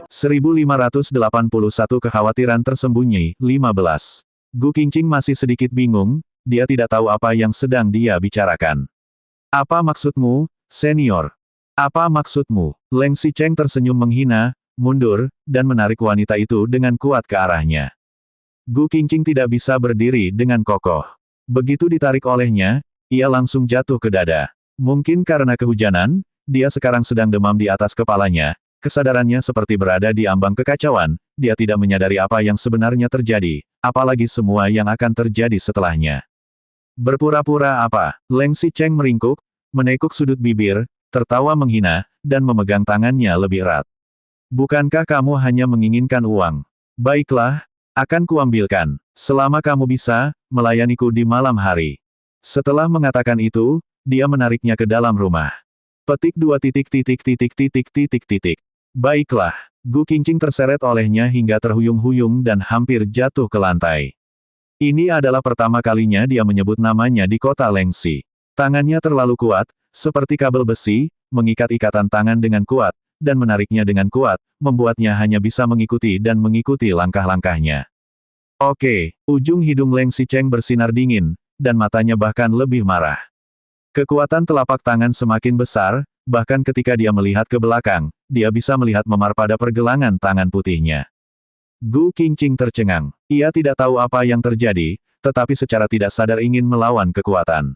1581 Kekhawatiran tersembunyi, 15. Gu Qingqing masih sedikit bingung, dia tidak tahu apa yang sedang dia bicarakan. Apa maksudmu, senior? Apa maksudmu? Leng Xicheng tersenyum menghina, mundur, dan menarik wanita itu dengan kuat ke arahnya. Gu Qingqing tidak bisa berdiri dengan kokoh. Begitu ditarik olehnya, ia langsung jatuh ke dada. Mungkin karena kehujanan, dia sekarang sedang demam di atas kepalanya. Kesadarannya seperti berada di ambang kekacauan, dia tidak menyadari apa yang sebenarnya terjadi, apalagi semua yang akan terjadi setelahnya. Berpura-pura apa? Leng Xicheng meringkuk, menekuk sudut bibir, tertawa menghina, dan memegang tangannya lebih erat. Bukankah kamu hanya menginginkan uang? Baiklah, akan kuambilkan, selama kamu bisa melayaniku di malam hari. Setelah mengatakan itu, dia menariknya ke dalam rumah. Petik 2. Baiklah, Gu Qingqing terseret olehnya hingga terhuyung-huyung dan hampir jatuh ke lantai. Ini adalah pertama kalinya dia menyebut namanya di kota Lengxi. Tangannya terlalu kuat, seperti kabel besi, mengikat ikatan tangan dengan kuat, dan menariknya dengan kuat, membuatnya hanya bisa mengikuti dan mengikuti langkah-langkahnya. Oke, ujung hidung Leng Xicheng bersinar dingin, dan matanya bahkan lebih marah. Kekuatan telapak tangan semakin besar, bahkan ketika dia melihat ke belakang, dia bisa melihat memar pada pergelangan tangan putihnya. Gu Qingqing tercengang. Ia tidak tahu apa yang terjadi, tetapi secara tidak sadar ingin melawan kekuatan.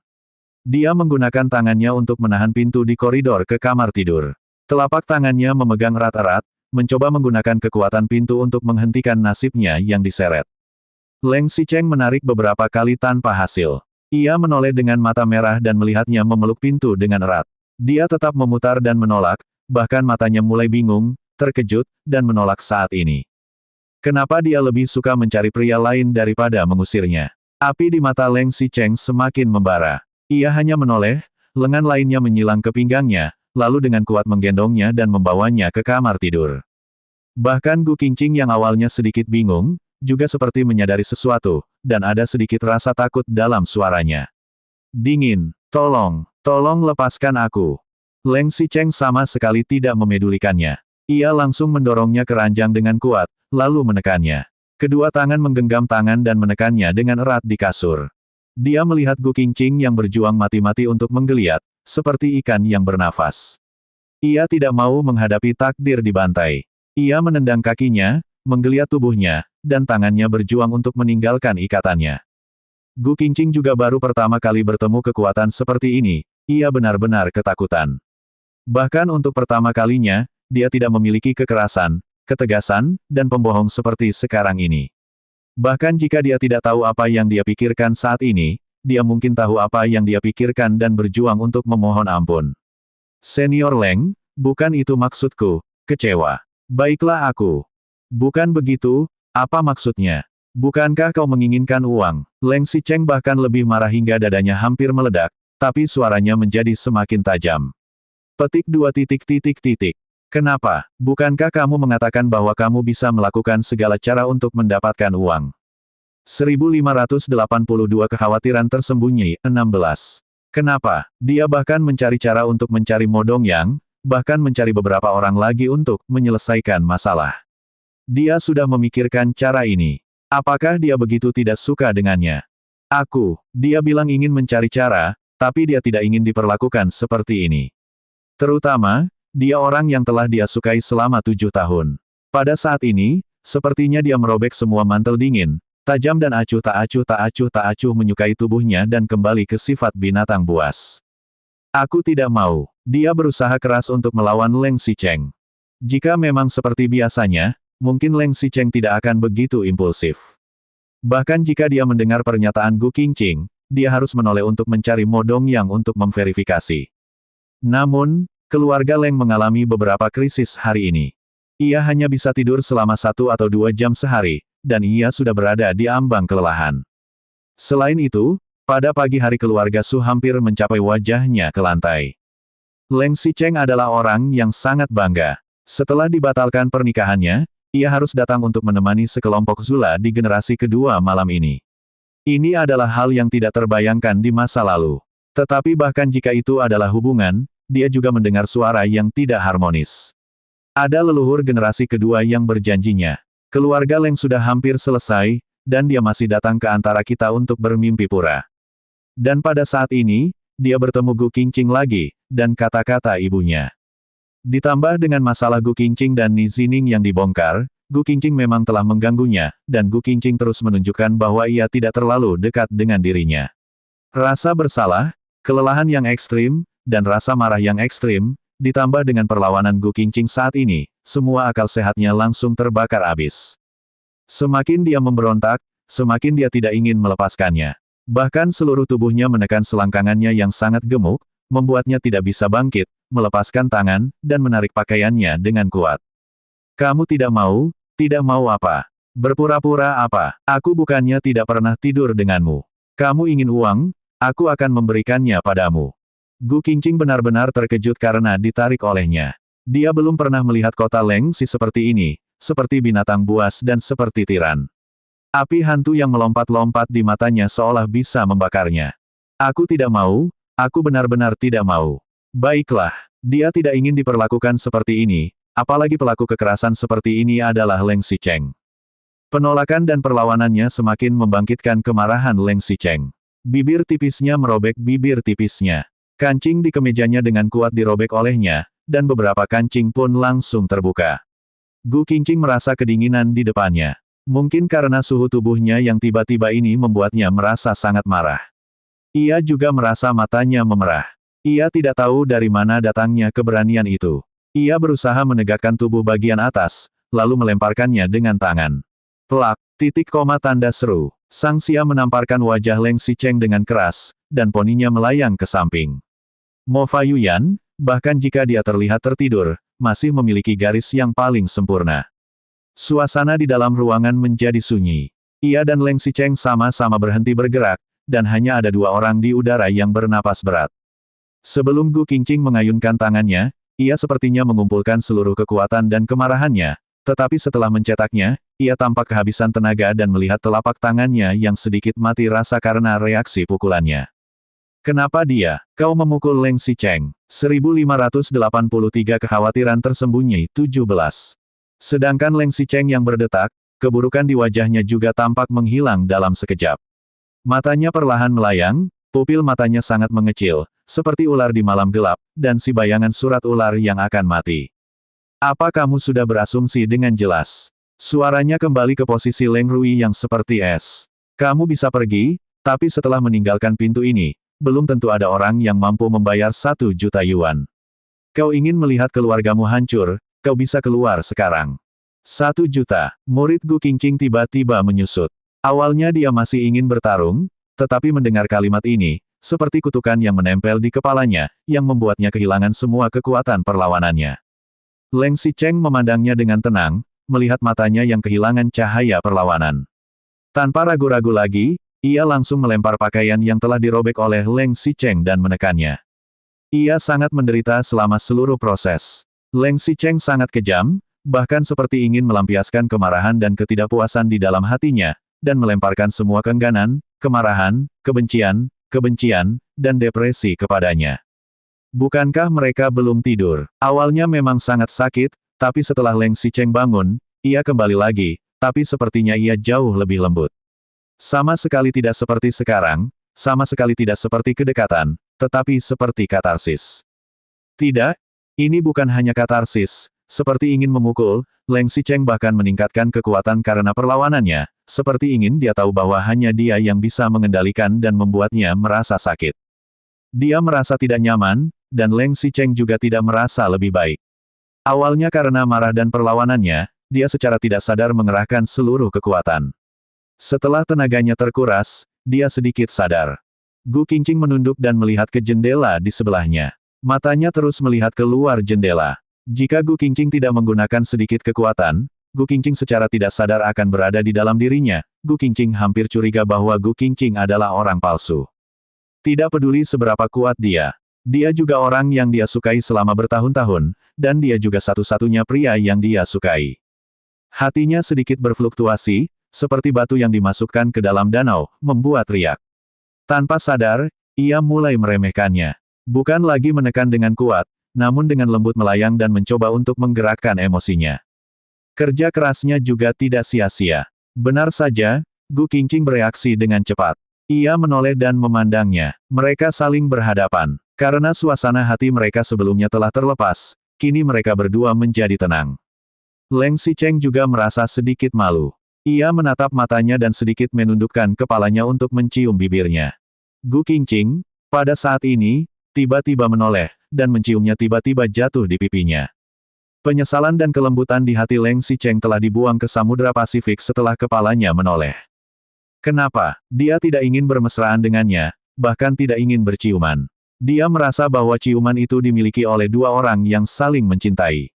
Dia menggunakan tangannya untuk menahan pintu di koridor ke kamar tidur. Telapak tangannya memegang erat-erat, mencoba menggunakan kekuatan pintu untuk menghentikan nasibnya yang diseret. Leng Xicheng menarik beberapa kali tanpa hasil. Ia menoleh dengan mata merah dan melihatnya memeluk pintu dengan erat. Dia tetap memutar dan menolak, bahkan matanya mulai bingung, terkejut, dan menolak saat ini. Kenapa dia lebih suka mencari pria lain daripada mengusirnya? Api di mata Leng Xicheng semakin membara. Ia hanya menoleh, lengan lainnya menyilang ke pinggangnya, lalu dengan kuat menggendongnya dan membawanya ke kamar tidur. Bahkan Gu Qingqing yang awalnya sedikit bingung, juga seperti menyadari sesuatu, dan ada sedikit rasa takut dalam suaranya. Dingin, tolong lepaskan aku. Leng Xicheng sama sekali tidak memedulikannya. Ia langsung mendorongnya ke ranjang dengan kuat, lalu menekannya. Kedua tangan menggenggam tangan dan menekannya dengan erat di kasur. Dia melihat Gu Qingqing yang berjuang mati-mati untuk menggeliat, seperti ikan yang bernafas. Ia tidak mau menghadapi takdir dibantai. Ia menendang kakinya, menggeliat tubuhnya, dan tangannya berjuang untuk meninggalkan ikatannya. Gu Qingqing juga baru pertama kali bertemu kekuatan seperti ini, ia benar-benar ketakutan. Bahkan untuk pertama kalinya, dia tidak memiliki kekerasan, ketegasan, dan pembohong seperti sekarang ini. Bahkan jika dia tidak tahu apa yang dia pikirkan saat ini, dia mungkin tahu apa yang dia pikirkan dan berjuang untuk memohon ampun. Senior Leng, bukan itu maksudku, kecewa. Baiklah aku. Bukan begitu, apa maksudnya? Bukankah kau menginginkan uang? Leng Xicheng bahkan lebih marah hingga dadanya hampir meledak, tapi suaranya menjadi semakin tajam. Petik 2. Kenapa? Bukankah kamu mengatakan bahwa kamu bisa melakukan segala cara untuk mendapatkan uang? 1582 Kekhawatiran tersembunyi, 16. Kenapa? Dia bahkan mencari cara untuk mencari Mo Dongyang, bahkan mencari beberapa orang lagi untuk menyelesaikan masalah. Dia sudah memikirkan cara ini. Apakah dia begitu tidak suka dengannya? Dia bilang ingin mencari cara, tapi dia tidak ingin diperlakukan seperti ini. Terutama, dia orang yang telah dia sukai selama 7 tahun. Pada saat ini, sepertinya dia merobek semua mantel dingin, tajam dan acuh tak acuh menyukai tubuhnya dan kembali ke sifat binatang buas. Aku tidak mau. Dia berusaha keras untuk melawan Leng Xicheng. Jika memang seperti biasanya, mungkin Leng Xicheng tidak akan begitu impulsif. Bahkan jika dia mendengar pernyataan Gu Qingqing, dia harus menoleh untuk mencari Mo Dongyang untuk memverifikasi. Namun, keluarga Leng mengalami beberapa krisis hari ini. Ia hanya bisa tidur selama 1 atau 2 jam sehari, dan ia sudah berada di ambang kelelahan. Selain itu, pada pagi hari keluarga Su hampir mencapai wajahnya ke lantai. Leng Xicheng adalah orang yang sangat bangga. Setelah dibatalkan pernikahannya, ia harus datang untuk menemani sekelompok Zula di generasi kedua malam ini. Ini adalah hal yang tidak terbayangkan di masa lalu. Tetapi bahkan jika itu adalah hubungan, dia juga mendengar suara yang tidak harmonis. Ada leluhur generasi kedua yang berjanjinya. Keluarga Leng sudah hampir selesai, dan dia masih datang ke antara kita untuk bermimpi pura. Dan pada saat ini, dia bertemu Gu Qingqing lagi, dan kata-kata ibunya. Ditambah dengan masalah Gu Qingqing dan Ni Zining yang dibongkar, Gu Qingqing memang telah mengganggunya, dan Gu Qingqing terus menunjukkan bahwa ia tidak terlalu dekat dengan dirinya. Rasa bersalah, kelelahan yang ekstrim, dan rasa marah yang ekstrim, ditambah dengan perlawanan Gu Qingqing saat ini, semua akal sehatnya langsung terbakar habis. Semakin dia memberontak, semakin dia tidak ingin melepaskannya. Bahkan seluruh tubuhnya menekan selangkangannya yang sangat gemuk, membuatnya tidak bisa bangkit, melepaskan tangan, dan menarik pakaiannya dengan kuat. Kamu tidak mau apa? Berpura-pura apa? Aku bukannya tidak pernah tidur denganmu. Kamu ingin uang? Aku akan memberikannya padamu. Gu Qingqing benar-benar terkejut karena ditarik olehnya. Dia belum pernah melihat kota Lengxi seperti ini, seperti binatang buas dan seperti tiran. Api hantu yang melompat-lompat di matanya seolah bisa membakarnya. Aku tidak mau, aku benar-benar tidak mau. Baiklah, dia tidak ingin diperlakukan seperti ini, apalagi pelaku kekerasan seperti ini adalah Leng Xicheng. Penolakan dan perlawanannya semakin membangkitkan kemarahan Leng Xicheng. Bibir tipisnya merobek bibir tipisnya. Kancing di kemejanya dengan kuat dirobek olehnya, dan beberapa kancing pun langsung terbuka. Gu Qingqing merasa kedinginan di depannya. Mungkin karena suhu tubuhnya yang tiba-tiba ini membuatnya merasa sangat marah. Ia juga merasa matanya memerah. Ia tidak tahu dari mana datangnya keberanian itu. Ia berusaha menegakkan tubuh bagian atas, lalu melemparkannya dengan tangan. Plak, tanda seru. Sang Xia menamparkan wajah Leng Xicheng dengan keras, dan poninya melayang ke samping. Mo Faiyuyan, bahkan jika dia terlihat tertidur, masih memiliki garis yang paling sempurna. Suasana di dalam ruangan menjadi sunyi. Ia dan Leng Xicheng sama-sama berhenti bergerak, dan hanya ada dua orang di udara yang bernapas berat. Sebelum Gu Qingqing mengayunkan tangannya, ia sepertinya mengumpulkan seluruh kekuatan dan kemarahannya, tetapi setelah mencetaknya, ia tampak kehabisan tenaga dan melihat telapak tangannya yang sedikit mati rasa karena reaksi pukulannya. Kenapa dia? Kau memukul Leng Xicheng. 1583 kekhawatiran tersembunyi 17. Sedangkan Leng Xicheng yang berdetak, keburukan di wajahnya juga tampak menghilang dalam sekejap. Matanya perlahan melayang, pupil matanya sangat mengecil, seperti ular di malam gelap, dan si bayangan surat ular yang akan mati. Apa kamu sudah berasumsi dengan jelas? Suaranya kembali ke posisi Leng Rui yang seperti es. Kamu bisa pergi, tapi setelah meninggalkan pintu ini, belum tentu ada orang yang mampu membayar 1 juta yuan. Kau ingin melihat keluargamu hancur, kau bisa keluar sekarang. 1 juta, murid Gu Qingqing tiba-tiba menyusut. Awalnya dia masih ingin bertarung, tetapi mendengar kalimat ini, seperti kutukan yang menempel di kepalanya, yang membuatnya kehilangan semua kekuatan perlawanannya. Leng Xicheng memandangnya dengan tenang, melihat matanya yang kehilangan cahaya perlawanan. Tanpa ragu-ragu lagi, ia langsung melempar pakaian yang telah dirobek oleh Leng Xicheng dan menekannya. Ia sangat menderita selama seluruh proses. Leng Xicheng sangat kejam, bahkan seperti ingin melampiaskan kemarahan dan ketidakpuasan di dalam hatinya, dan melemparkan semua keengganan, kemarahan, kebencian, dan depresi kepadanya. Bukankah mereka belum tidur? Awalnya memang sangat sakit, tapi setelah Leng Xicheng bangun, ia kembali lagi, tapi sepertinya ia jauh lebih lembut. Sama sekali tidak seperti sekarang, sama sekali tidak seperti kedekatan, tetapi seperti katarsis. Tidak, ini bukan hanya katarsis, seperti ingin memukul, Leng Xicheng bahkan meningkatkan kekuatan karena perlawanannya, seperti ingin dia tahu bahwa hanya dia yang bisa mengendalikan dan membuatnya merasa sakit. Dia merasa tidak nyaman, dan Leng Xicheng juga tidak merasa lebih baik. Awalnya karena marah dan perlawanannya, dia secara tidak sadar mengerahkan seluruh kekuatan. Setelah tenaganya terkuras, dia sedikit sadar. Gu Qingqing menunduk dan melihat ke jendela di sebelahnya. Matanya terus melihat keluar jendela. Jika Gu Qingqing tidak menggunakan sedikit kekuatan, Gu Qingqing secara tidak sadar akan berada di dalam dirinya. Gu Qingqing hampir curiga bahwa Gu Qingqing adalah orang palsu. Tidak peduli seberapa kuat dia. Dia juga orang yang dia sukai selama bertahun-tahun, dan dia juga satu-satunya pria yang dia sukai. Hatinya sedikit berfluktuasi, seperti batu yang dimasukkan ke dalam danau, membuat riak. Tanpa sadar, ia mulai meremehkannya. Bukan lagi menekan dengan kuat, namun dengan lembut melayang dan mencoba untuk menggerakkan emosinya. Kerja kerasnya juga tidak sia-sia. Benar saja, Gu Qingqing bereaksi dengan cepat. Ia menoleh dan memandangnya. Mereka saling berhadapan. Karena suasana hati mereka sebelumnya telah terlepas, kini mereka berdua menjadi tenang. Leng Xicheng juga merasa sedikit malu. Ia menatap matanya dan sedikit menundukkan kepalanya untuk mencium bibirnya. Gu Qingqing, pada saat ini, tiba-tiba menoleh, dan menciumnya tiba-tiba jatuh di pipinya. Penyesalan dan kelembutan di hati Leng Xicheng telah dibuang ke Samudra Pasifik setelah kepalanya menoleh. Kenapa? Dia tidak ingin bermesraan dengannya, bahkan tidak ingin berciuman. Dia merasa bahwa ciuman itu dimiliki oleh dua orang yang saling mencintai.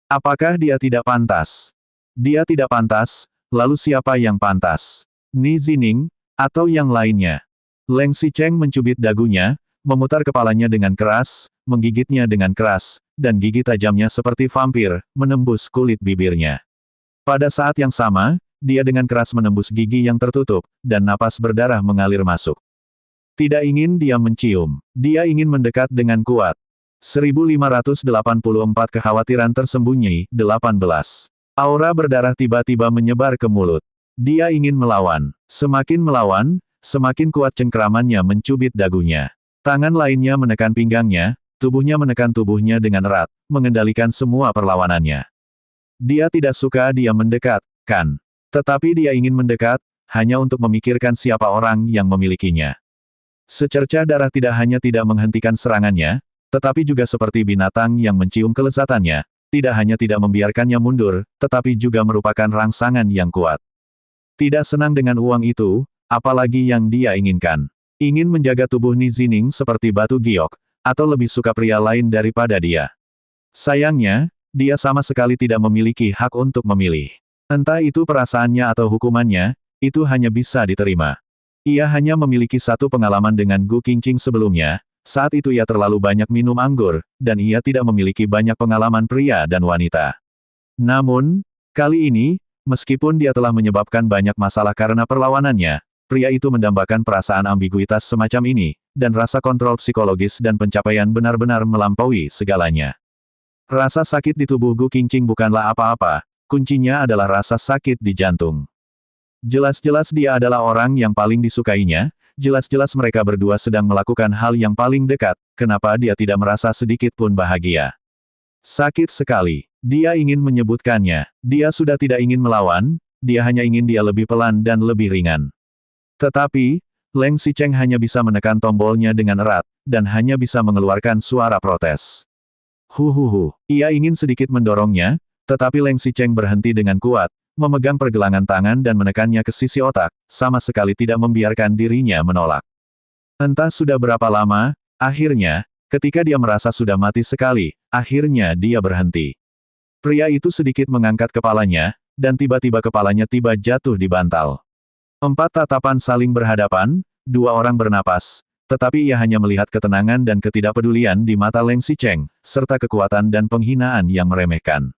Apakah dia tidak pantas? Dia tidak pantas, lalu siapa yang pantas? Ni Zining, atau yang lainnya? Leng Xicheng mencubit dagunya, memutar kepalanya dengan keras, menggigitnya dengan keras, dan gigi tajamnya seperti vampir, menembus kulit bibirnya. Pada saat yang sama, dia dengan keras menembus gigi yang tertutup, dan napas berdarah mengalir masuk. Tidak ingin dia mencium. Dia ingin mendekat dengan kuat. 1584 Kekhawatiran tersembunyi, 18. Aura berdarah tiba-tiba menyebar ke mulut. Dia ingin melawan. Semakin melawan, semakin kuat cengkeramannya mencubit dagunya. Tangan lainnya menekan pinggangnya, tubuhnya menekan tubuhnya dengan erat, mengendalikan semua perlawanannya. Dia tidak suka dia mendekat, kan? Tetapi dia ingin mendekat, hanya untuk memikirkan siapa orang yang memilikinya. Secercah darah tidak hanya tidak menghentikan serangannya, tetapi juga seperti binatang yang mencium kelezatannya, tidak hanya tidak membiarkannya mundur, tetapi juga merupakan rangsangan yang kuat. Tidak senang dengan uang itu, apalagi yang dia inginkan. Ingin menjaga tubuh Ni Zining seperti batu giok, atau lebih suka pria lain daripada dia. Sayangnya, dia sama sekali tidak memiliki hak untuk memilih. Entah itu perasaannya atau hukumannya, itu hanya bisa diterima. Ia hanya memiliki satu pengalaman dengan Gu Qingqing sebelumnya, saat itu ia terlalu banyak minum anggur, dan ia tidak memiliki banyak pengalaman pria dan wanita. Namun, kali ini, meskipun dia telah menyebabkan banyak masalah karena perlawanannya, pria itu mendambakan perasaan ambiguitas semacam ini, dan rasa kontrol psikologis dan pencapaian benar-benar melampaui segalanya. Rasa sakit di tubuh Gu Qingqing bukanlah apa-apa, kuncinya adalah rasa sakit di jantung. Jelas-jelas dia adalah orang yang paling disukainya, jelas-jelas mereka berdua sedang melakukan hal yang paling dekat, kenapa dia tidak merasa sedikit pun bahagia. Sakit sekali. Dia ingin menyebutkannya. Dia sudah tidak ingin melawan, dia hanya ingin dia lebih pelan dan lebih ringan. Tetapi, Leng Xicheng hanya bisa menekan tombolnya dengan erat, dan hanya bisa mengeluarkan suara protes. Huhuhu. Ia ingin sedikit mendorongnya, tetapi Leng Xicheng berhenti dengan kuat, memegang pergelangan tangan dan menekannya ke sisi otak, sama sekali tidak membiarkan dirinya menolak. Entah sudah berapa lama, akhirnya, ketika dia merasa sudah mati sekali, akhirnya dia berhenti. Pria itu sedikit mengangkat kepalanya, dan tiba-tiba kepalanya tiba jatuh di bantal. 4 tatapan saling berhadapan, 2 orang bernapas, tetapi ia hanya melihat ketenangan dan ketidakpedulian di mata Leng Xicheng, serta kekuatan dan penghinaan yang meremehkan.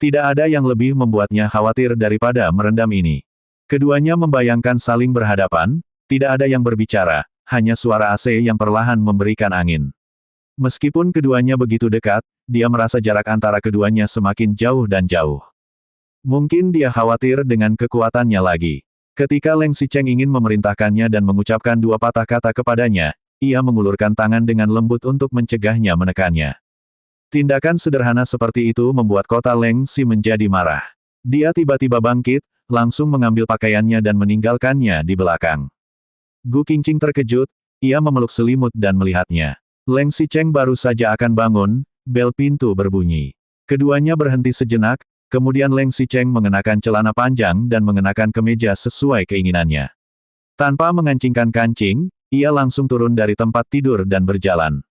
Tidak ada yang lebih membuatnya khawatir daripada merendam ini. Keduanya membayangkan saling berhadapan, tidak ada yang berbicara, hanya suara AC yang perlahan memberikan angin. Meskipun keduanya begitu dekat, dia merasa jarak antara keduanya semakin jauh dan jauh. Mungkin dia khawatir dengan kekuatannya lagi. Ketika Leng Xicheng ingin memerintahkannya dan mengucapkan 2 patah kata kepadanya, ia mengulurkan tangan dengan lembut untuk mencegahnya menekannya. Tindakan sederhana seperti itu membuat kota Leng Xi menjadi marah. Dia tiba-tiba bangkit, langsung mengambil pakaiannya dan meninggalkannya di belakang. Gu Qingqing terkejut, ia memeluk selimut dan melihatnya. Leng Xicheng baru saja akan bangun, bel pintu berbunyi. Keduanya berhenti sejenak, kemudian Leng Xicheng mengenakan celana panjang dan mengenakan kemeja sesuai keinginannya. Tanpa mengancingkan kancing, ia langsung turun dari tempat tidur dan berjalan.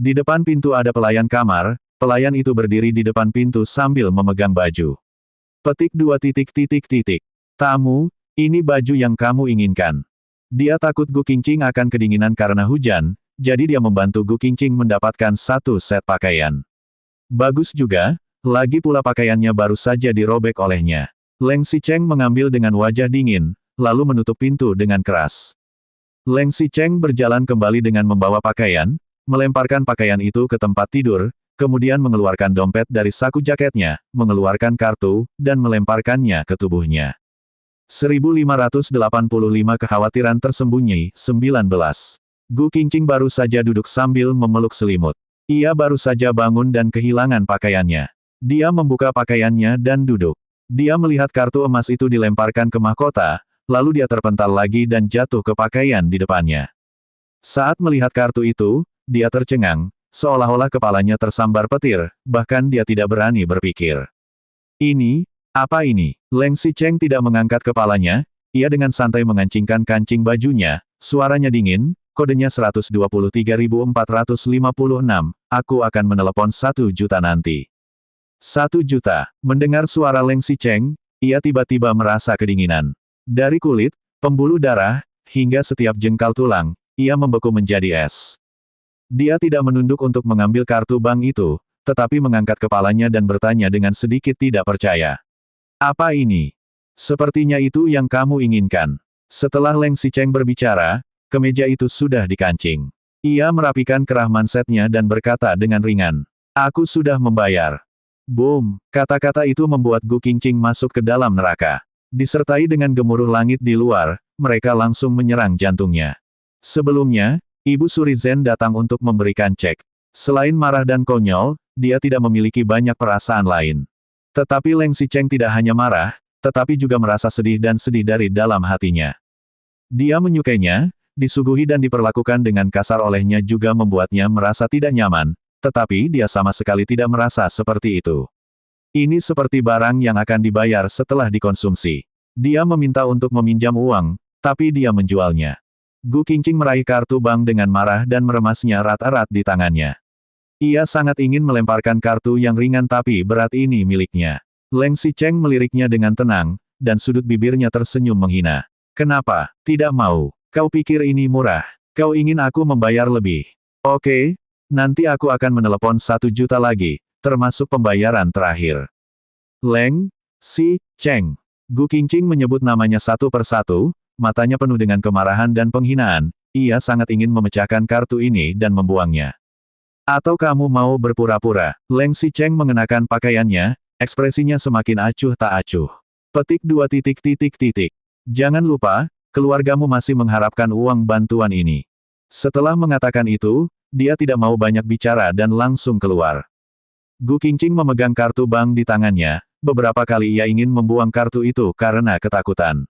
Di depan pintu ada pelayan kamar, pelayan itu berdiri di depan pintu sambil memegang baju. Petik 2 titik titik titik. Tamu, ini baju yang kamu inginkan. Dia takut Gu Qingqing akan kedinginan karena hujan, jadi dia membantu Gu Qingqing mendapatkan 1 set pakaian. Bagus juga, lagi pula pakaiannya baru saja dirobek olehnya. Leng Xicheng mengambil dengan wajah dingin, lalu menutup pintu dengan keras. Leng Xicheng berjalan kembali dengan membawa pakaian, melemparkan pakaian itu ke tempat tidur, kemudian mengeluarkan dompet dari saku jaketnya, mengeluarkan kartu, dan melemparkannya ke tubuhnya. 1585 kekhawatiran tersembunyi, 19. Gu Qingqing baru saja duduk sambil memeluk selimut. Ia baru saja bangun dan kehilangan pakaiannya. Dia membuka pakaiannya dan duduk. Dia melihat kartu emas itu dilemparkan ke mahkota, lalu dia terpental lagi dan jatuh ke pakaian di depannya. Saat melihat kartu itu, dia tercengang, seolah-olah kepalanya tersambar petir, bahkan dia tidak berani berpikir. Ini, apa ini? Leng Xicheng tidak mengangkat kepalanya, ia dengan santai mengancingkan kancing bajunya, suaranya dingin, kodenya 123.456, aku akan menelepon 1 juta nanti. 1 juta. Mendengar suara Leng Xicheng, ia tiba-tiba merasa kedinginan. Dari kulit, pembuluh darah, hingga setiap jengkal tulang, ia membeku menjadi es. Dia tidak menunduk untuk mengambil kartu bank itu, tetapi mengangkat kepalanya dan bertanya dengan sedikit tidak percaya. Apa ini? Sepertinya itu yang kamu inginkan. Setelah Leng Xicheng berbicara, kemeja itu sudah dikancing. Ia merapikan kerah mansetnya dan berkata dengan ringan. Aku sudah membayar. Boom! Kata-kata itu membuat Gu Qingqing masuk ke dalam neraka. Disertai dengan gemuruh langit di luar, mereka langsung menyerang jantungnya. Sebelumnya, Ibu Suri Zhen datang untuk memberikan cek. Selain marah dan konyol, dia tidak memiliki banyak perasaan lain. Tetapi Leng Xicheng tidak hanya marah, tetapi juga merasa sedih dan sedih dari dalam hatinya. Dia menyukainya, disuguhi dan diperlakukan dengan kasar olehnya juga membuatnya merasa tidak nyaman, tetapi dia sama sekali tidak merasa seperti itu. Ini seperti barang yang akan dibayar setelah dikonsumsi. Dia meminta untuk meminjam uang, tapi dia menjualnya. Gu Qingqing meraih kartu bank dengan marah dan meremasnya erat-erat di tangannya. Ia sangat ingin melemparkan kartu yang ringan tapi berat ini miliknya. Leng Xicheng meliriknya dengan tenang, dan sudut bibirnya tersenyum menghina. Kenapa? Tidak mau. Kau pikir ini murah? Kau ingin aku membayar lebih? Oke, nanti aku akan menelepon 1 juta lagi, termasuk pembayaran terakhir. Leng Xicheng. Gu Qingqing menyebut namanya satu persatu, matanya penuh dengan kemarahan dan penghinaan. Ia sangat ingin memecahkan kartu ini dan membuangnya. Atau kamu mau berpura-pura? Leng Xicheng mengenakan pakaiannya, ekspresinya semakin acuh tak acuh. Petik 2 titik titik titik. Jangan lupa, keluargamu masih mengharapkan uang bantuan ini. Setelah mengatakan itu, dia tidak mau banyak bicara dan langsung keluar. Gu Qingqing memegang kartu bank di tangannya, beberapa kali ia ingin membuang kartu itu karena ketakutan.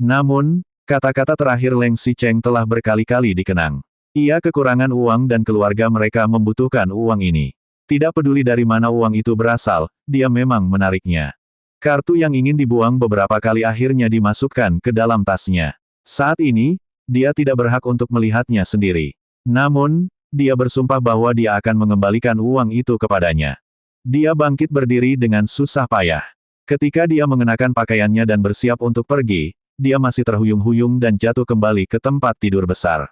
Namun, kata-kata terakhir Leng Xicheng telah berkali-kali dikenang. Ia kekurangan uang dan keluarga mereka membutuhkan uang ini. Tidak peduli dari mana uang itu berasal, dia memang menariknya. Kartu yang ingin dibuang beberapa kali akhirnya dimasukkan ke dalam tasnya. Saat ini, dia tidak berhak untuk melihatnya sendiri. Namun, dia bersumpah bahwa dia akan mengembalikan uang itu kepadanya. Dia bangkit berdiri dengan susah payah. Ketika dia mengenakan pakaiannya dan bersiap untuk pergi, dia masih terhuyung-huyung dan jatuh kembali ke tempat tidur besar.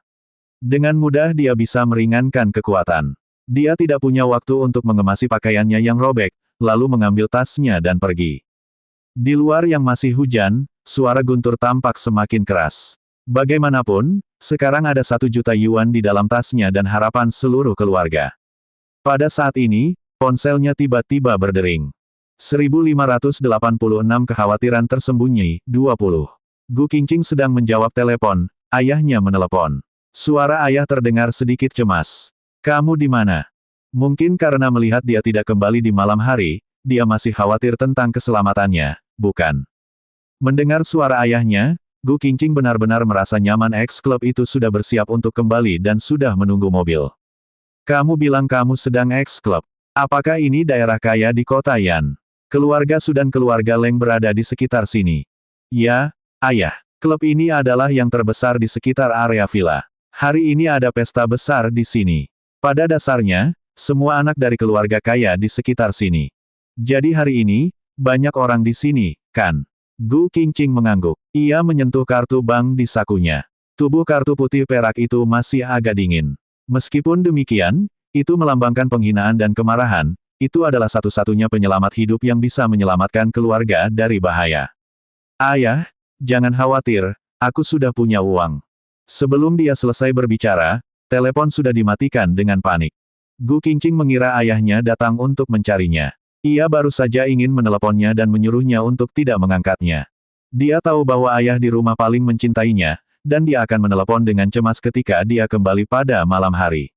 Dengan mudah dia bisa meringankan kekuatan. Dia tidak punya waktu untuk mengemasi pakaiannya yang robek, lalu mengambil tasnya dan pergi. Di luar yang masih hujan, suara guntur tampak semakin keras. Bagaimanapun, sekarang ada 1 juta yuan di dalam tasnya dan harapan seluruh keluarga. Pada saat ini, ponselnya tiba-tiba berdering. 1586 kekhawatiran tersembunyi, 20. Gu Qingqing sedang menjawab telepon, ayahnya menelepon. Suara ayah terdengar sedikit cemas. Kamu di mana? Mungkin karena melihat dia tidak kembali di malam hari, dia masih khawatir tentang keselamatannya, bukan? Mendengar suara ayahnya, Gu Qingqing benar-benar merasa nyaman. Ex-klub itu sudah bersiap untuk kembali dan sudah menunggu mobil. Kamu bilang kamu sedang ex-klub. Apakah ini daerah kaya di kota Yan? Keluarga Su dan keluarga Leng berada di sekitar sini. Ya, ayah. Klub ini adalah yang terbesar di sekitar area villa. Hari ini ada pesta besar di sini. Pada dasarnya, semua anak dari keluarga kaya di sekitar sini. Jadi hari ini, banyak orang di sini, kan? Gu Qingqing mengangguk. Ia menyentuh kartu bank di sakunya. Tubuh kartu putih perak itu masih agak dingin. Meskipun demikian, itu melambangkan penghinaan dan kemarahan. Itu adalah satu-satunya penyelamat hidup yang bisa menyelamatkan keluarga dari bahaya. Ayah, jangan khawatir, aku sudah punya uang. Sebelum dia selesai berbicara, telepon sudah dimatikan dengan panik. Gu Qingqing mengira ayahnya datang untuk mencarinya. Ia baru saja ingin meneleponnya dan menyuruhnya untuk tidak mengangkatnya. Dia tahu bahwa ayah di rumah paling mencintainya, dan dia akan menelepon dengan cemas ketika dia kembali pada malam hari.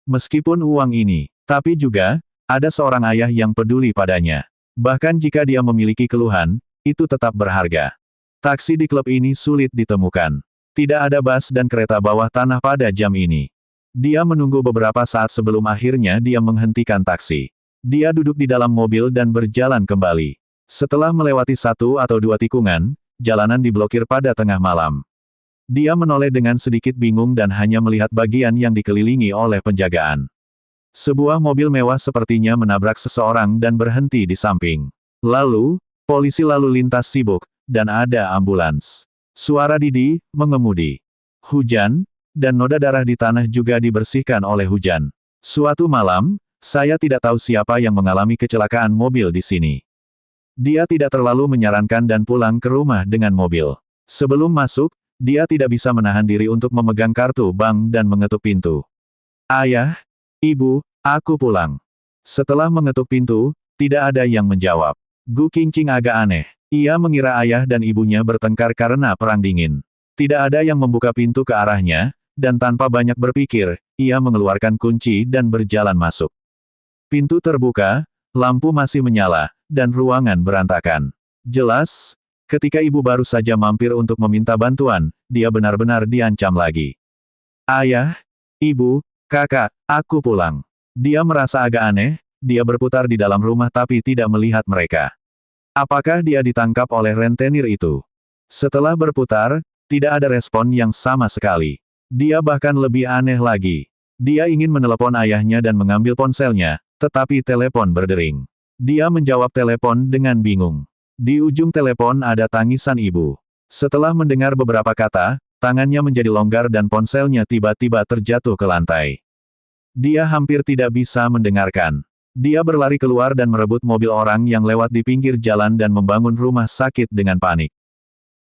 Meskipun uang ini, tapi juga, ada seorang ayah yang peduli padanya. Bahkan jika dia memiliki keluhan, itu tetap berharga. Taksi di klub ini sulit ditemukan. Tidak ada bus dan kereta bawah tanah pada jam ini. Dia menunggu beberapa saat sebelum akhirnya dia menghentikan taksi. Dia duduk di dalam mobil dan berjalan kembali. Setelah melewati 1 atau 2 tikungan, jalanan diblokir pada tengah malam. Dia menoleh dengan sedikit bingung dan hanya melihat bagian yang dikelilingi oleh penjagaan. Sebuah mobil mewah sepertinya menabrak seseorang dan berhenti di samping. Lalu, polisi lalu lintas sibuk, dan ada ambulans. Suara Didi, mengemudi. Hujan, dan noda darah di tanah juga dibersihkan oleh hujan. Suatu malam, saya tidak tahu siapa yang mengalami kecelakaan mobil di sini. Dia tidak terlalu menyarankan dan pulang ke rumah dengan mobil. Sebelum masuk, dia tidak bisa menahan diri untuk memegang kartu bank dan mengetuk pintu. Ayah, ibu, aku pulang. Setelah mengetuk pintu, tidak ada yang menjawab. Gu Qingqing agak aneh. Ia mengira ayah dan ibunya bertengkar karena perang dingin. Tidak ada yang membuka pintu ke arahnya, dan tanpa banyak berpikir, ia mengeluarkan kunci dan berjalan masuk. Pintu terbuka, lampu masih menyala, dan ruangan berantakan. Jelas, ketika ibu baru saja mampir untuk meminta bantuan, dia benar-benar diancam lagi. Ayah, ibu, kakak, aku pulang. Dia merasa agak aneh, dia berputar di dalam rumah tapi tidak melihat mereka. Apakah dia ditangkap oleh rentenir itu? Setelah berputar, tidak ada respon yang sama sekali. Dia bahkan lebih aneh lagi. Dia ingin menelepon ayahnya dan mengambil ponselnya, tetapi telepon berdering. Dia menjawab telepon dengan bingung. Di ujung telepon ada tangisan ibu. Setelah mendengar beberapa kata, tangannya menjadi longgar dan ponselnya tiba-tiba terjatuh ke lantai. Dia hampir tidak bisa mendengarkan. Dia berlari keluar dan merebut mobil orang yang lewat di pinggir jalan dan membangun rumah sakit dengan panik.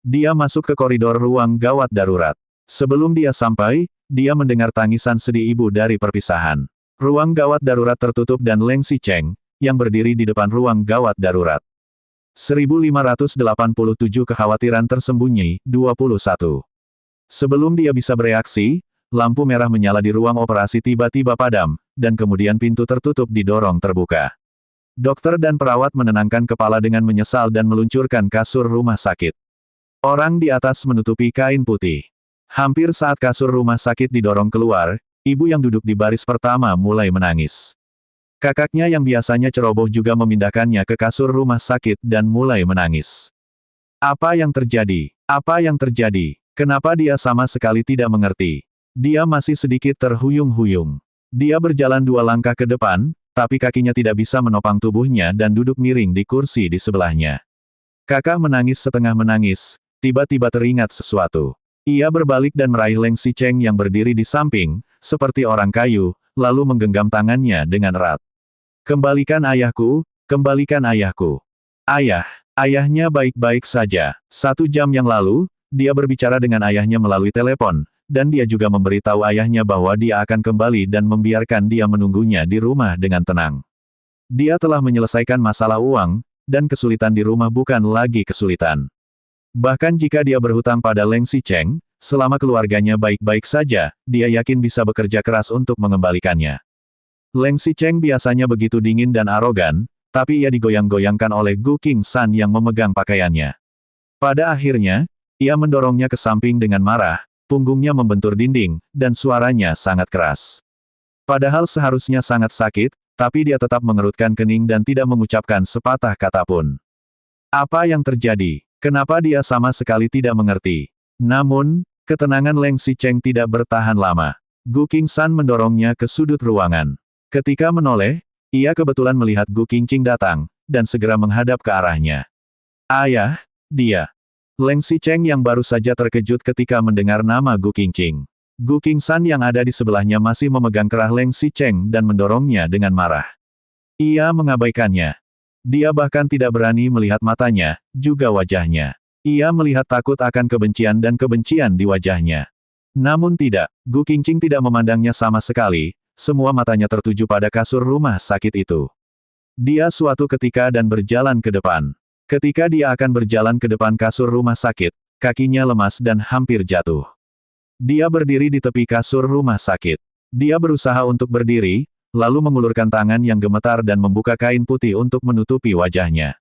Dia masuk ke koridor ruang gawat darurat. Sebelum dia sampai, dia mendengar tangisan sedih ibu dari perpisahan. Ruang gawat darurat tertutup dan Leng Xicheng, yang berdiri di depan ruang gawat darurat. 1587 Kekhawatiran tersembunyi, 21. Sebelum dia bisa bereaksi, lampu merah menyala di ruang operasi tiba-tiba padam, dan kemudian pintu tertutup didorong terbuka. Dokter dan perawat menenangkan kepala dengan menyesal dan meluncurkan kasur rumah sakit. Orang di atas menutupi kain putih. Hampir saat kasur rumah sakit didorong keluar, ibu yang duduk di baris pertama mulai menangis. Kakaknya yang biasanya ceroboh juga memindahkannya ke kasur rumah sakit dan mulai menangis. Apa yang terjadi? Apa yang terjadi? Kenapa dia sama sekali tidak mengerti? Dia masih sedikit terhuyung-huyung. Dia berjalan 2 langkah ke depan, tapi kakinya tidak bisa menopang tubuhnya dan duduk miring di kursi di sebelahnya. Kakak menangis setengah menangis, tiba-tiba teringat sesuatu. Ia berbalik dan meraih Leng Xicheng yang berdiri di samping, seperti orang kayu, lalu menggenggam tangannya dengan erat. Kembalikan ayahku, kembalikan ayahku. Ayah, ayahnya baik-baik saja. 1 jam yang lalu, dia berbicara dengan ayahnya melalui telepon, dan dia juga memberitahu ayahnya bahwa dia akan kembali dan membiarkan dia menunggunya di rumah dengan tenang. Dia telah menyelesaikan masalah uang, dan kesulitan di rumah bukan lagi kesulitan. Bahkan jika dia berhutang pada Leng Xicheng, selama keluarganya baik-baik saja, dia yakin bisa bekerja keras untuk mengembalikannya. Leng Xicheng biasanya begitu dingin dan arogan, tapi ia digoyang-goyangkan oleh Gu Qingshan yang memegang pakaiannya. Pada akhirnya, ia mendorongnya ke samping dengan marah, punggungnya membentur dinding, dan suaranya sangat keras. Padahal seharusnya sangat sakit, tapi dia tetap mengerutkan kening dan tidak mengucapkan sepatah kata pun. Apa yang terjadi? Kenapa dia sama sekali tidak mengerti? Namun, ketenangan Leng Xicheng tidak bertahan lama. Gu Qingshan mendorongnya ke sudut ruangan. Ketika menoleh, ia kebetulan melihat Gu Qingqing datang, dan segera menghadap ke arahnya. Ayah, dia. Leng Xicheng yang baru saja terkejut ketika mendengar nama Gu Qingqing. Gu Qingshan yang ada di sebelahnya masih memegang kerah Leng Xicheng dan mendorongnya dengan marah. Ia mengabaikannya. Dia bahkan tidak berani melihat matanya, juga wajahnya. Ia melihat takut akan kebencian dan kebencian di wajahnya. Namun tidak, Gu Qingqing tidak memandangnya sama sekali, semua matanya tertuju pada kasur rumah sakit itu. Dia suatu ketika dan berjalan ke depan. Ketika dia akan berjalan ke depan kasur rumah sakit, kakinya lemas dan hampir jatuh. Dia berdiri di tepi kasur rumah sakit. Dia berusaha untuk berdiri, lalu mengulurkan tangan yang gemetar dan membuka kain putih untuk menutupi wajahnya.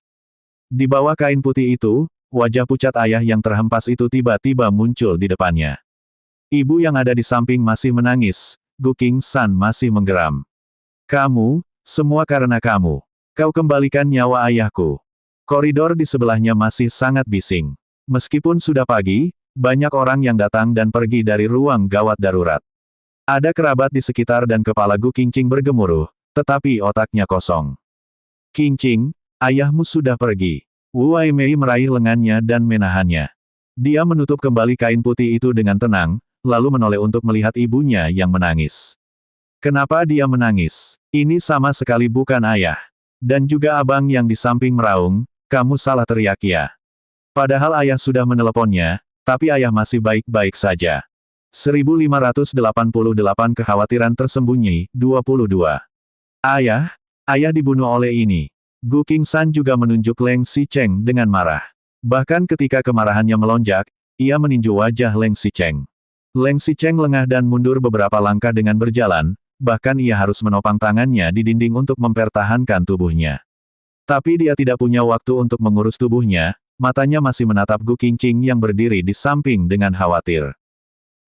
Di bawah kain putih itu, wajah pucat ayah yang terhempas itu tiba-tiba muncul di depannya. Ibu yang ada di samping masih menangis, Gu Qingsan masih menggeram. Kamu, semua karena kamu. Kau kembalikan nyawa ayahku. Koridor di sebelahnya masih sangat bising. Meskipun sudah pagi, banyak orang yang datang dan pergi dari ruang gawat darurat. Ada kerabat di sekitar dan kepala Gu Qingqing bergemuruh, tetapi otaknya kosong. Qingqing, ayahmu sudah pergi. Wu Waimei meraih lengannya dan menahannya. Dia menutup kembali kain putih itu dengan tenang, lalu menoleh untuk melihat ibunya yang menangis. Kenapa dia menangis? Ini sama sekali bukan ayah. Dan juga abang yang di samping meraung, kamu salah, teriak ia. Padahal ayah sudah meneleponnya, tapi ayah masih baik-baik saja. 1588 Kekhawatiran tersembunyi, 22. Ayah dibunuh oleh ini. Gu Qingsan juga menunjuk Leng Xicheng dengan marah. Bahkan ketika kemarahannya melonjak, ia meninju wajah Leng Xicheng. Leng Xicheng lengah dan mundur beberapa langkah dengan berjalan, bahkan ia harus menopang tangannya di dinding untuk mempertahankan tubuhnya. Tapi dia tidak punya waktu untuk mengurus tubuhnya, matanya masih menatap Gu Qingqing yang berdiri di samping dengan khawatir.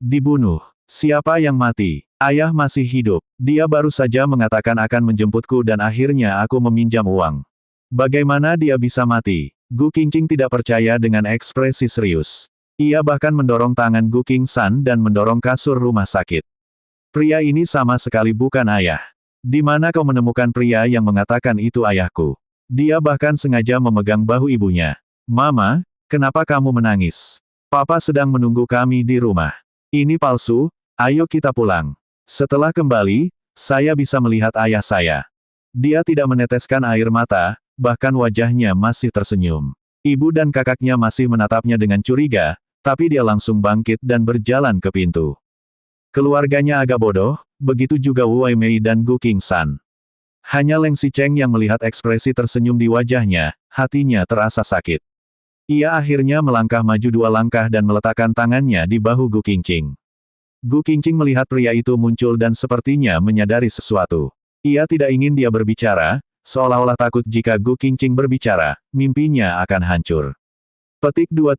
Dibunuh. Siapa yang mati? Ayah masih hidup. Dia baru saja mengatakan akan menjemputku dan akhirnya aku meminjam uang. Bagaimana dia bisa mati? Gu Qingqing tidak percaya dengan ekspresi serius. Ia bahkan mendorong tangan Gu Qingsan dan mendorong kasur rumah sakit. Pria ini sama sekali bukan ayah. Di mana kau menemukan pria yang mengatakan itu ayahku? Dia bahkan sengaja memegang bahu ibunya. Mama, kenapa kamu menangis? Papa sedang menunggu kami di rumah. Ini palsu, ayo kita pulang. Setelah kembali, saya bisa melihat ayah saya. Dia tidak meneteskan air mata, bahkan wajahnya masih tersenyum. Ibu dan kakaknya masih menatapnya dengan curiga, tapi dia langsung bangkit dan berjalan ke pintu. Keluarganya agak bodoh, begitu juga Wu Waimei dan Gu Qingsan. Hanya Leng Xicheng yang melihat ekspresi tersenyum di wajahnya, hatinya terasa sakit. Ia akhirnya melangkah maju 2 langkah dan meletakkan tangannya di bahu Gu Qingqing. Gu Qingqing melihat pria itu muncul dan sepertinya menyadari sesuatu. Ia tidak ingin dia berbicara, seolah-olah takut jika Gu Qingqing berbicara, mimpinya akan hancur. Petik 2.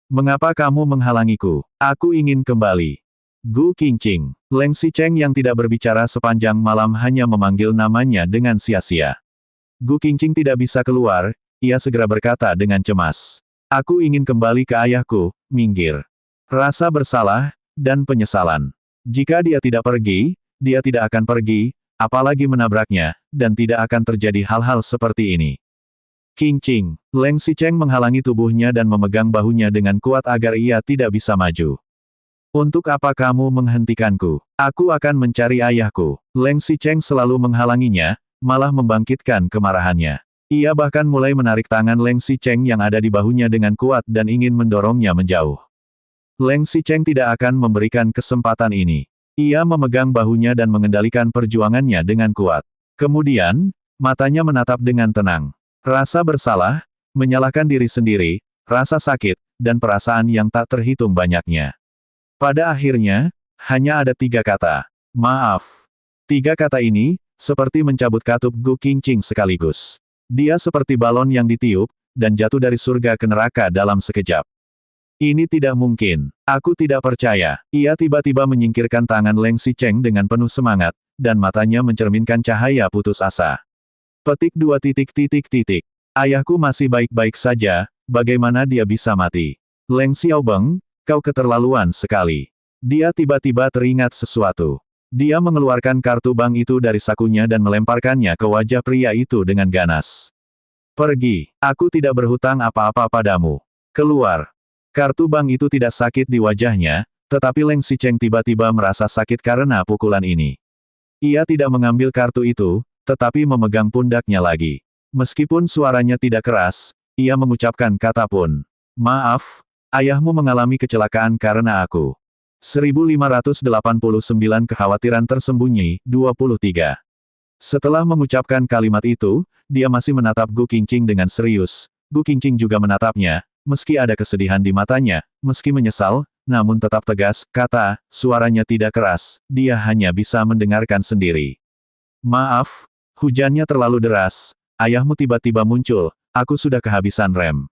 Mengapa kamu menghalangiku? Aku ingin kembali. Gu Qingqing. Leng Xicheng yang tidak berbicara sepanjang malam hanya memanggil namanya dengan sia-sia. Gu Qingqing tidak bisa keluar, ia segera berkata dengan cemas. Aku ingin kembali ke ayahku, minggir. Rasa bersalah, dan penyesalan. Jika dia tidak pergi, dia tidak akan pergi, apalagi menabraknya, dan tidak akan terjadi hal-hal seperti ini. Qingqing. Leng Xicheng menghalangi tubuhnya dan memegang bahunya dengan kuat agar ia tidak bisa maju. Untuk apa kamu menghentikanku? Aku akan mencari ayahku. Leng Xicheng selalu menghalanginya, malah membangkitkan kemarahannya. Ia bahkan mulai menarik tangan Leng Xicheng yang ada di bahunya dengan kuat dan ingin mendorongnya menjauh. Leng Xicheng tidak akan memberikan kesempatan ini. Ia memegang bahunya dan mengendalikan perjuangannya dengan kuat. Kemudian, matanya menatap dengan tenang. Rasa bersalah, menyalahkan diri sendiri, rasa sakit, dan perasaan yang tak terhitung banyaknya. Pada akhirnya, hanya ada 3 kata. Maaf. 3 kata ini, seperti mencabut katup Gu Qingqing sekaligus. Dia seperti balon yang ditiup, dan jatuh dari surga ke neraka dalam sekejap. Ini tidak mungkin. Aku tidak percaya. Ia tiba-tiba menyingkirkan tangan Leng Xicheng dengan penuh semangat, dan matanya mencerminkan cahaya putus asa. Petik 2. Ayahku masih baik-baik saja, bagaimana dia bisa mati? Leng Xiaobeng, kau keterlaluan sekali. Dia tiba-tiba teringat sesuatu. Dia mengeluarkan kartu bank itu dari sakunya dan melemparkannya ke wajah pria itu dengan ganas. Pergi. Aku tidak berhutang apa-apa padamu. Keluar. Kartu bank itu tidak sakit di wajahnya, tetapi Leng Xicheng tiba-tiba merasa sakit karena pukulan ini. Ia tidak mengambil kartu itu, tetapi memegang pundaknya lagi. Meskipun suaranya tidak keras, ia mengucapkan kata pun. Maaf, ayahmu mengalami kecelakaan karena aku. 1589 kekhawatiran tersembunyi, 23. Setelah mengucapkan kalimat itu, dia masih menatap Gu Qingqing dengan serius. Gu Qingqing juga menatapnya, meski ada kesedihan di matanya, meski menyesal, namun tetap tegas, kata, suaranya tidak keras, dia hanya bisa mendengarkan sendiri. Maaf, hujannya terlalu deras, ayahmu tiba-tiba muncul, aku sudah kehabisan rem.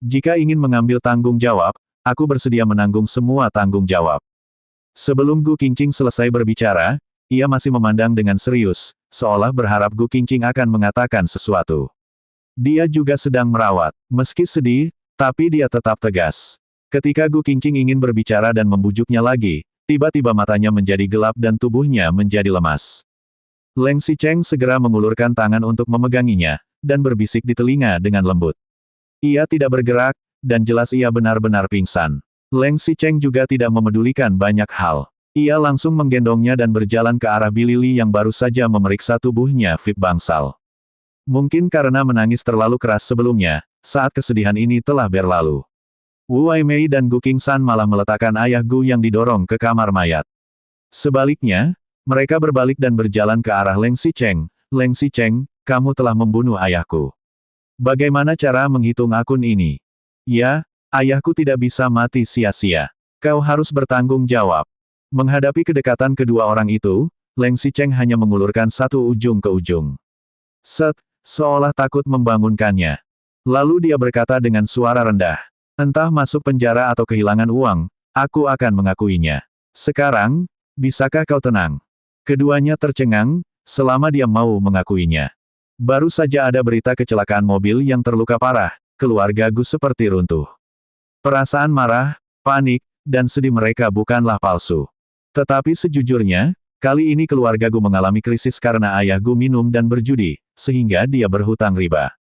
Jika ingin mengambil tanggung jawab, aku bersedia menanggung semua tanggung jawab. Sebelum Gu Qingqing selesai berbicara, ia masih memandang dengan serius, seolah berharap Gu Qingqing akan mengatakan sesuatu. Dia juga sedang merawat, meski sedih, tapi dia tetap tegas. Ketika Gu Qingqing ingin berbicara dan membujuknya lagi, tiba-tiba matanya menjadi gelap dan tubuhnya menjadi lemas. Leng Xicheng segera mengulurkan tangan untuk memeganginya, dan berbisik di telinga dengan lembut. Ia tidak bergerak, dan jelas ia benar-benar pingsan. Leng Xicheng juga tidak memedulikan banyak hal. Ia langsung menggendongnya dan berjalan ke arah Bilili yang baru saja memeriksa tubuhnya Vip Bangsal. Mungkin karena menangis terlalu keras sebelumnya, saat kesedihan ini telah berlalu. Wu Waimei dan Gu Qingsan malah meletakkan ayah Gu yang didorong ke kamar mayat. Sebaliknya, mereka berbalik dan berjalan ke arah Leng Xicheng. Leng Xicheng, kamu telah membunuh ayahku. Bagaimana cara menghitung akun ini? Ya, ayahku tidak bisa mati sia-sia. Kau harus bertanggung jawab. Menghadapi kedekatan kedua orang itu, Leng Xicheng hanya mengulurkan satu ujung ke ujung. Set, seolah takut membangunkannya. Lalu dia berkata dengan suara rendah. Entah masuk penjara atau kehilangan uang, aku akan mengakuinya. Sekarang, bisakah kau tenang? Keduanya tercengang, selama dia mau mengakuinya. Baru saja ada berita kecelakaan mobil yang terluka parah, keluarga Gu seperti runtuh. Perasaan marah, panik, dan sedih mereka bukanlah palsu. Tetapi sejujurnya, kali ini keluarga Gu mengalami krisis karena ayah Gu minum dan berjudi, sehingga dia berhutang riba.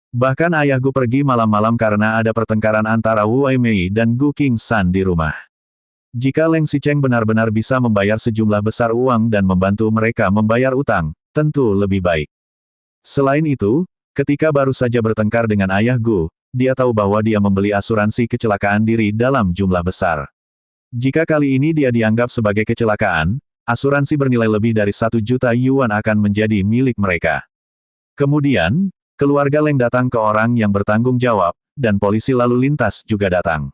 Bahkan ayah Gu pergi malam-malam karena ada pertengkaran antara Wu Waimei dan Gu Qingsan di rumah. Jika Leng Xicheng benar-benar bisa membayar sejumlah besar uang dan membantu mereka membayar utang, tentu lebih baik. Selain itu, ketika baru saja bertengkar dengan ayah Gu, dia tahu bahwa dia membeli asuransi kecelakaan diri dalam jumlah besar. Jika kali ini dia dianggap sebagai kecelakaan, asuransi bernilai lebih dari 1 juta yuan akan menjadi milik mereka. Kemudian, keluarga Leng datang ke orang yang bertanggung jawab, dan polisi lalu lintas juga datang.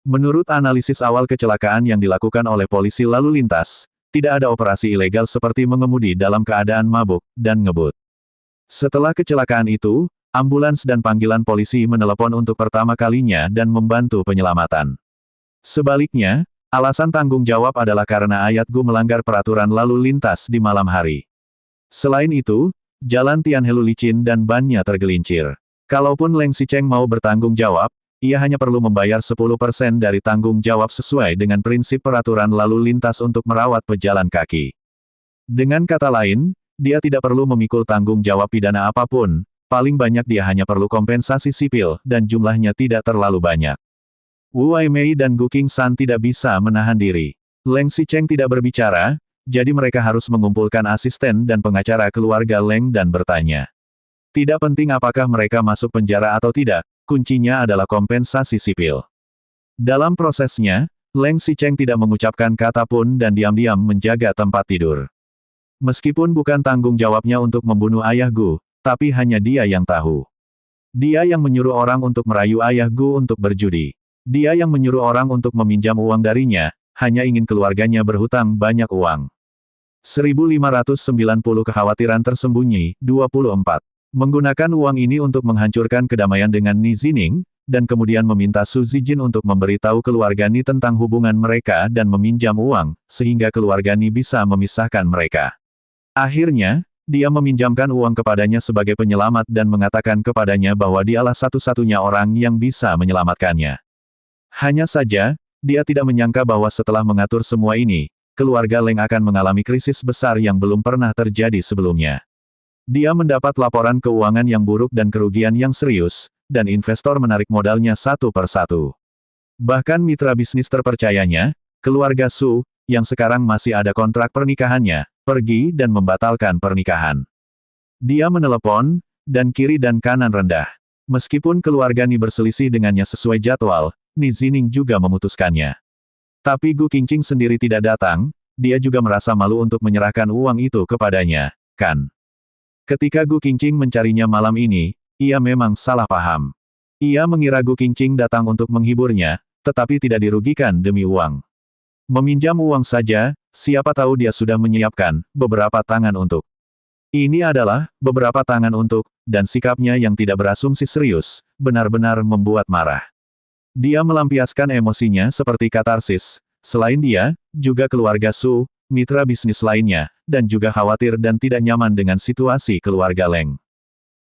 Menurut analisis awal kecelakaan yang dilakukan oleh polisi lalu lintas, tidak ada operasi ilegal seperti mengemudi dalam keadaan mabuk dan ngebut. Setelah kecelakaan itu, ambulans dan panggilan polisi menelepon untuk pertama kalinya dan membantu penyelamatan. Sebaliknya, alasan tanggung jawab adalah karena ayah Gu melanggar peraturan lalu lintas di malam hari. Selain itu, jalan Tianhelu licin dan bannya tergelincir. Kalaupun Leng Xicheng mau bertanggung jawab, ia hanya perlu membayar 10% dari tanggung jawab sesuai dengan prinsip peraturan lalu lintas untuk merawat pejalan kaki. Dengan kata lain, dia tidak perlu memikul tanggung jawab pidana apapun, paling banyak dia hanya perlu kompensasi sipil, dan jumlahnya tidak terlalu banyak. Wu Waimei dan Gu Qingsan tidak bisa menahan diri. Leng Xicheng tidak berbicara, jadi mereka harus mengumpulkan asisten dan pengacara keluarga Leng dan bertanya. Tidak penting apakah mereka masuk penjara atau tidak, kuncinya adalah kompensasi sipil. Dalam prosesnya, Leng Xicheng tidak mengucapkan kata pun dan diam-diam menjaga tempat tidur. Meskipun bukan tanggung jawabnya untuk membunuh ayah Gu, tapi hanya dia yang tahu. Dia yang menyuruh orang untuk merayu ayah Gu untuk berjudi. Dia yang menyuruh orang untuk meminjam uang darinya, hanya ingin keluarganya berhutang banyak uang. 1590 kekhawatiran tersembunyi, 24. Menggunakan uang ini untuk menghancurkan kedamaian dengan Ni Zining, dan kemudian meminta Su Zijin untuk memberitahu keluarga Ni tentang hubungan mereka dan meminjam uang, sehingga keluarga Ni bisa memisahkan mereka. Akhirnya, dia meminjamkan uang kepadanya sebagai penyelamat dan mengatakan kepadanya bahwa dialah satu-satunya orang yang bisa menyelamatkannya. Hanya saja, dia tidak menyangka bahwa setelah mengatur semua ini, keluarga Leng akan mengalami krisis besar yang belum pernah terjadi sebelumnya. Dia mendapat laporan keuangan yang buruk dan kerugian yang serius, dan investor menarik modalnya satu persatu. Bahkan mitra bisnis terpercayanya, keluarga Su, yang sekarang masih ada kontrak pernikahannya, pergi dan membatalkan pernikahan. Dia menelepon, dan kiri dan kanan rendah. Meskipun keluarga Ni berselisih dengannya sesuai jadwal, Ni Zining juga memutuskannya. Tapi Gu Qingqing sendiri tidak datang, dia juga merasa malu untuk menyerahkan uang itu kepadanya, kan? Ketika Gu Qingqing mencarinya malam ini, ia memang salah paham. Ia mengira Gu Qingqing datang untuk menghiburnya, tetapi tidak dirugikan demi uang. Meminjam uang saja, siapa tahu dia sudah menyiapkan beberapa tangan untuk. Ini adalah beberapa tangan untuk, dan sikapnya yang tidak berasumsi serius, benar-benar membuat marah. Dia melampiaskan emosinya seperti katarsis, selain dia, juga keluarga Su, mitra bisnis lainnya, dan juga khawatir dan tidak nyaman dengan situasi keluarga Leng.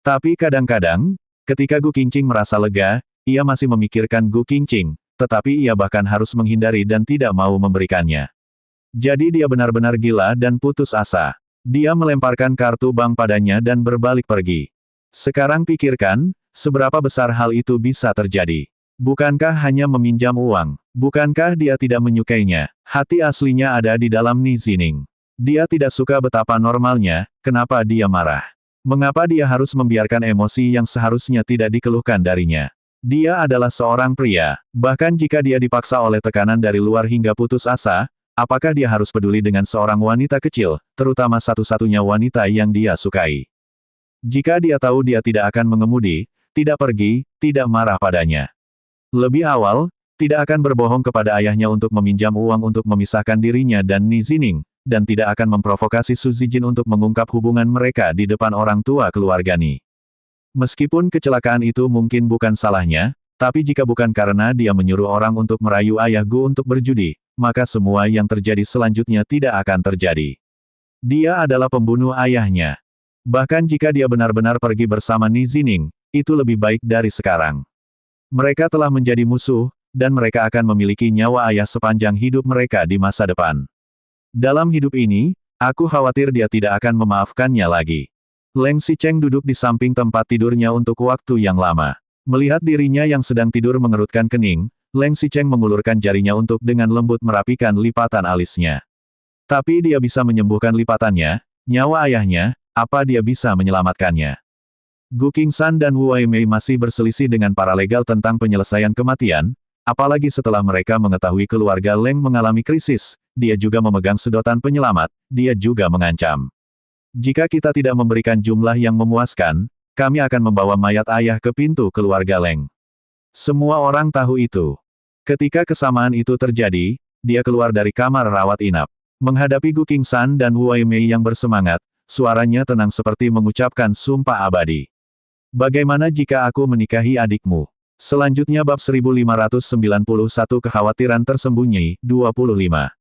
Tapi kadang-kadang, ketika Gu Qingqing merasa lega, ia masih memikirkan Gu Qingqing, tetapi ia bahkan harus menghindari dan tidak mau memberikannya. Jadi dia benar-benar gila dan putus asa. Dia melemparkan kartu bank padanya dan berbalik pergi. Sekarang pikirkan, seberapa besar hal itu bisa terjadi. Bukankah hanya meminjam uang? Bukankah dia tidak menyukainya? Hati aslinya ada di dalam Ni Zining. Dia tidak suka betapa normalnya, kenapa dia marah. Mengapa dia harus membiarkan emosi yang seharusnya tidak dikeluhkan darinya? Dia adalah seorang pria, bahkan jika dia dipaksa oleh tekanan dari luar hingga putus asa, apakah dia harus peduli dengan seorang wanita kecil, terutama satu-satunya wanita yang dia sukai? Jika dia tahu dia tidak akan mengemudi, tidak pergi, tidak marah padanya. Lebih awal, tidak akan berbohong kepada ayahnya untuk meminjam uang untuk memisahkan dirinya dan Ni Zining, dan tidak akan memprovokasi Su Zijin untuk mengungkap hubungan mereka di depan orang tua keluarga Ni. Meskipun kecelakaan itu mungkin bukan salahnya, tapi jika bukan karena dia menyuruh orang untuk merayu ayah Gu untuk berjudi, maka semua yang terjadi selanjutnya tidak akan terjadi. Dia adalah pembunuh ayahnya. Bahkan jika dia benar-benar pergi bersama Ni Zining, itu lebih baik dari sekarang. Mereka telah menjadi musuh, dan mereka akan memiliki nyawa ayah sepanjang hidup mereka di masa depan. Dalam hidup ini, aku khawatir dia tidak akan memaafkannya lagi. Leng Xicheng duduk di samping tempat tidurnya untuk waktu yang lama. Melihat dirinya yang sedang tidur mengerutkan kening, Leng Xicheng mengulurkan jarinya untuk dengan lembut merapikan lipatan alisnya. Tapi dia bisa menyembuhkan lipatannya, nyawa ayahnya, apa dia bisa menyelamatkannya? Gu Qingshan dan Wu Weimei masih berselisih dengan paralegal tentang penyelesaian kematian, apalagi setelah mereka mengetahui keluarga Leng mengalami krisis, dia juga memegang sedotan penyelamat, dia juga mengancam. Jika kita tidak memberikan jumlah yang memuaskan, kami akan membawa mayat ayah ke pintu keluarga Leng. Semua orang tahu itu. Ketika kesamaan itu terjadi, dia keluar dari kamar rawat inap. Menghadapi Gu Qingshan dan Wu Weimei yang bersemangat, suaranya tenang seperti mengucapkan sumpah abadi. Bagaimana jika aku menikahi adikmu? Selanjutnya bab 1591 kekhawatiran tersembunyi, 25.